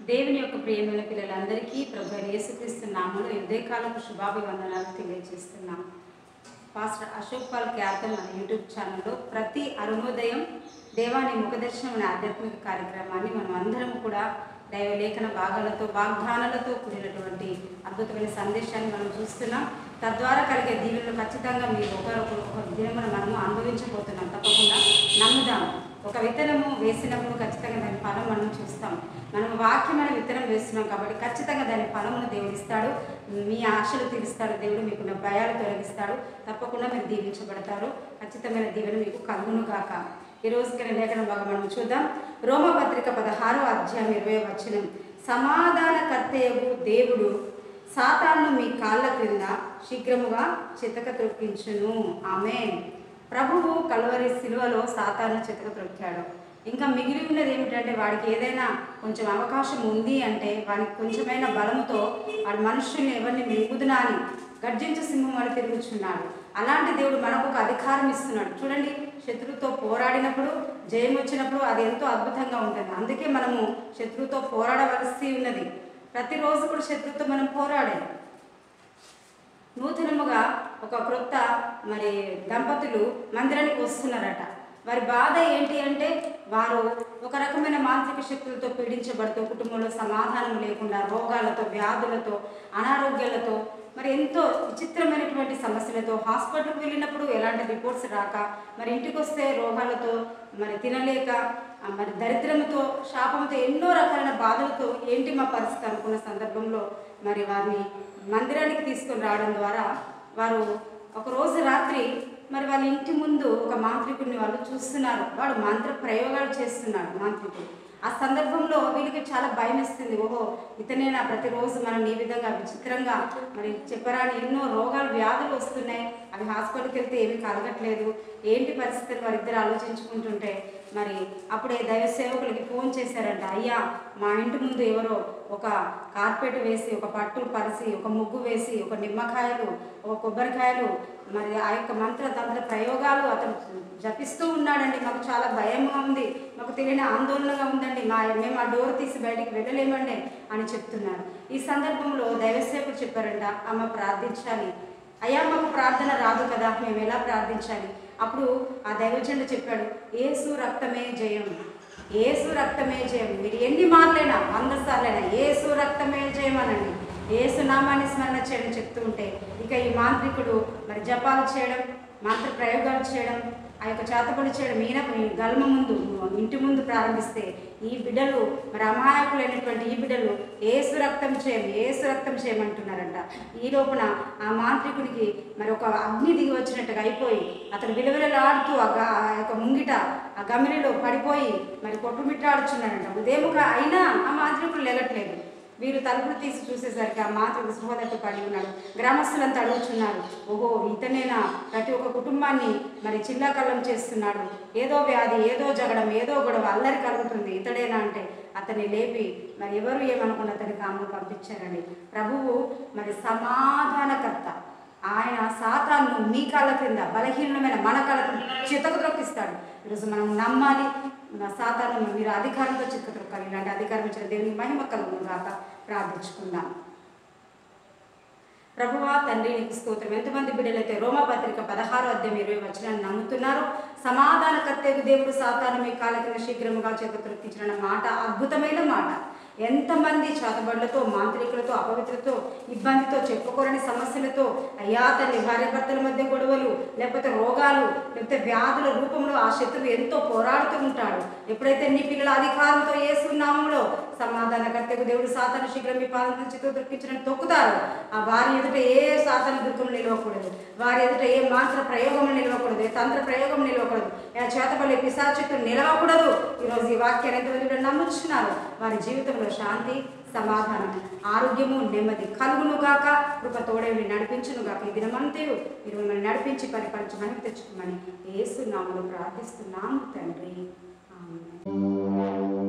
దేవుని యొక్క ప్రియమైన పిల్లలందరికీ ప్రభు యేసుక్రీస్తు నామములో ఉదయకాలపు శుభాభివందనాలు తెలియజేస్తున్నాం. పాస్టర్ అశోక్ పాల్ క్యాప్టెన్ మన యూట్యూబ్ ఛానల్లో ప్రతి అరుణోదయం దేవాని ముఖదర్శనం అనే ఆధ్యాత్మిక కార్యక్రమాన్ని మనం అందరం కూడా దైవ లేఖన భాగాలతో వాగ్దానాలతో కూడినటువంటి అద్భుతమైన సందేశాన్ని మనం చూస్తున్నాం. తద్వారా కలిగే దీవెనలు ఖచ్చితంగా మీరు ఒక దినమున మనము అనుభవించబోతున్నాం. తప్పకుండా నమ్ముదాం. ఒక విత్తనము వేసినప్పుడు ఖచ్చితంగా దాని ఫలం మనం చూస్తాం. మనం వాక్యమైన విత్తనం వేస్తున్నాం కాబట్టి ఖచ్చితంగా దాని ఫలమును దేవుడు ఇస్తాడు. మీ ఆశలు తీరుస్తాడు. దేవుడు మీకున్న భయాలు తొలగిస్తాడు. తప్పకుండా మీరు దీవించబడతారు. ఖచ్చితమైన దీవెన మీకు కలుగును గాక. ఈ రోజుకి లేఖన భాగం మనం చూద్దాం. రోమపత్రిక 16వ అధ్యాయం 20వ వచనం. సమాధానకర్తయగు దేవుడు సాతాను మీ కాళ్ళ క్రింద శీఘ్రముగా చితక త్రొక్కించును. ఆమేన్. ప్రభువు కల్వరి శిలువలో సాతాను చితక త్రొక్కాడు. ఇంకా మిగిలి ఉన్నది ఏమిటంటే వాడికి ఏదైనా కొంచెం అవకాశం ఉంది అంటే వాడికి కొంచెమైన బలముతో వాడు మనుషుల్ని ఎవరిని మిగుదునా అని గర్జించు సింహం వాడు తిరుగుచున్నాడు. అలాంటి దేవుడు మనకు ఒక అధికారం ఇస్తున్నాడు. చూడండి, శత్రువుతో పోరాడినప్పుడు జయం వచ్చినప్పుడు అది ఎంతో అద్భుతంగా ఉంటుంది. అందుకే మనము శత్రువుతో పోరాడవలసి ఉన్నది. ప్రతిరోజు కూడా శత్రువుతో మనం పోరాడాలి. నూతనముగా ఒక క్రొత్త దంపతులు మందిరానికి వస్తున్నారట. వారి బాధ ఏంటి అంటే వారు ఒక రకమైన మానసిక శక్తులతో పీడించబడుతూ కుటుంబంలో సమాధానం లేకుండా రోగాలతో, వ్యాధులతో, అనారోగ్యాలతో, ఎంతో విచిత్రమైనటువంటి సమస్యలతో హాస్పిటల్కి వెళ్ళినప్పుడు ఎలాంటి రిపోర్ట్స్ రాక, ఇంటికి వస్తే రోగాలతో, తినలేక, దరిద్రంతో, శాపంతో, ఎన్నో రకాలైన బాధలతో ఏంటి మా పరిస్థితి అనుకున్న సందర్భంలో వారిని మందిరానికి తీసుకొని రావడం ద్వారా వారు ఒకరోజు రాత్రి వాళ్ళ ఇంటి ముందు ఒక మాంత్రికుడిని వాళ్ళు చూస్తున్నారు. వాడు మంత్ర ప్రయోగాలు చేస్తున్నాడు మాంత్రికుడు. ఆ సందర్భంలో వీళ్ళకి చాలా భయం వేస్తుంది. ఓహో, ఇతనేనా ప్రతిరోజు మనం ఈ విధంగా విచిత్రంగా చెప్పరాని ఎన్నో రోగాలు, వ్యాధులు వస్తున్నాయి. అవి హాస్పిటల్కి వెళ్తే ఏమీ కలగట్లేదు. ఏంటి పరిస్థితులు వారిద్దరు ఆలోచించుకుంటుంటే అప్పుడే దైవ సేవకులకి ఫోన్ చేశారంట. అయ్యా, మా ఇంటి ముందు ఎవరో ఒక కార్పెట్ వేసి, ఒక పట్టు పరిసి, ఒక ముగ్గు వేసి, ఒక నిమ్మకాయలు, ఒక కొబ్బరికాయలు, ఆ యొక్క మంత్ర ప్రయోగాలు అతను జపిస్తూ ఉన్నాడండి. మాకు చాలా భయంగా ఉంది, మాకు తెలియని ఆందోళనగా ఉందండి, మేము ఆ డోర్ తీసి బయటికి వెళ్ళలేమండి అని చెప్తున్నారు. ఈ సందర్భంలో దైవసేవకులు చెప్పారంట, అమ్మ ప్రార్థించాలి. అయ్యా, మాకు ప్రార్థన రాదు కదా, మేము ఎలా ప్రార్థించాలి? అప్పుడు ఆ దైవజనుడు చెప్పాడు, యేసు రక్తమే జయం, యేసు రక్తమే జయం. మీరు ఎన్ని మార్లైనా, 100 సార్లైనా యేసు రక్తమే జయం అనండి. యేసు నామాన్ని స్మరణ చేయడం చెప్తూ ఉంటే ఇక ఈ మాంత్రికుడు జపాలు చేయడం, మంత్ర ప్రయోగాలు చేయడం, ఆ యొక్క చేతపడి చేయడం ఈయన గల్మ ముందు, ఇంటి ముందు ప్రారంభిస్తే ఈ బిడ్డలు అమాయకులైనటువంటి ఈ బిడ్డలు యేసు రక్తం చేయం, యేసు రక్తం చేయమంటున్నారంట. ఈ లోపున ఆ మాంత్రికుడికి ఒక అగ్ని దిగి వచ్చినట్టుగా అయిపోయి అతను విలువలాడుతూ ఆ యొక్క ముంగిట ఆ గమిలిలో పడిపోయి కొట్టుమిట్టాడుచున్నాడంట. ఉదయముగా అయినా ఆ మాంత్రికుడు లేగట్లేదు. వీరు తలుపులు తీసి చూసేసరికి ఆ మాత్రుడు సహోదరుడు పడి ఉన్నాడు. గ్రామస్తులంతా అడుగుచున్నారు, ఓహో, ఇతనేనా ప్రతి ఒక్క కుటుంబాన్ని చిల్లాకల్లం చేస్తున్నాడు, ఏదో వ్యాధి, ఏదో జగడం, ఏదో గొడవ, అల్లరి కలుగుతుంది, ఇతడేనా అంటే అతన్ని లేపి ఎవరు ఏమనుకున్న అతనికి ఆమెను పంపించారండి. ప్రభువు సమాధానకర్త. ఆయన సాతాను మీ కాళ్ళ క్రింద, బలహీనమైన మన కాళ్ళ క్రింద చితక త్రొక్కిస్తాడు. ఈరోజు మనం నమ్మాలి. సాతాను మీరు అధికారంతో చితక త్రొక్కాలి. ఇలాంటి అధికారం ఇచ్చిన దేవునికి మహిమ కలుగును గాక. ప్రార్థించుకుందాం. ప్రభువా, తండ్రి, నీకు స్తోత్రం. ఎంతమంది బిడ్డలైతే రోమపత్రిక 16వ అధ్యాయం 20వ వచనాన్ని నమ్ముతున్నారు. సమాధానకర్తయగు దేవుడు సాతాను మీ కాళ్ళ కింద శీఘ్రముగా చితక త్రొక్కించిన మాట అద్భుతమైన మాట. ఎంతమంది చేతబడులతో, మాంత్రికులతో, అపవిత్రతో, ఇబ్బందితో, చెప్పుకోరని సమస్యలతో, అయ్యా తల్లి, భార్యాభర్తల మధ్య గొడవలు, లేకపోతే రోగాలు, లేకపోతే వ్యాధుల రూపంలో ఆ శత్రువు ఎంతో పోరాడుతూ ఉంటాడు. ఎప్పుడైతే నీ పిల్లల అధికారంతో యేసు నామములో సమాధానకర్తకు దేవుడు సాతాను శీఘ్రం మీ పాదం నుంచి దొరికించడానికి తొక్కుతారు. ఆ వారి ఎదుట ఏ సాతాను దుర్గం నిలవకూడదు, వారి ఎదుట ఏ మాంత్ర ప్రయోగం నిలవకూడదు, ఏ తంత్ర ప్రయోగం నిలవకూడదు, ఏ చేతబడి పిశాచిత్తులు నిలవకూడదు. ఈరోజు ఈ వాక్యాన్ని ఎంతమంది నమ్ముచున్నారు వారి జీవితంలో శాంతి, సమాధానం, ఆరోగ్యము, నెమ్మది కలుగును గాక. కృప తోడేవి నడిపించును గాక. ఈ దినమంతయు మీరు మిమ్మల్ని నడిపించి పరిపాలించమని తెచ్చుకోమని యేసు నామములో ప్రార్థిస్తున్నాము తండ్రి. ఆమేన్.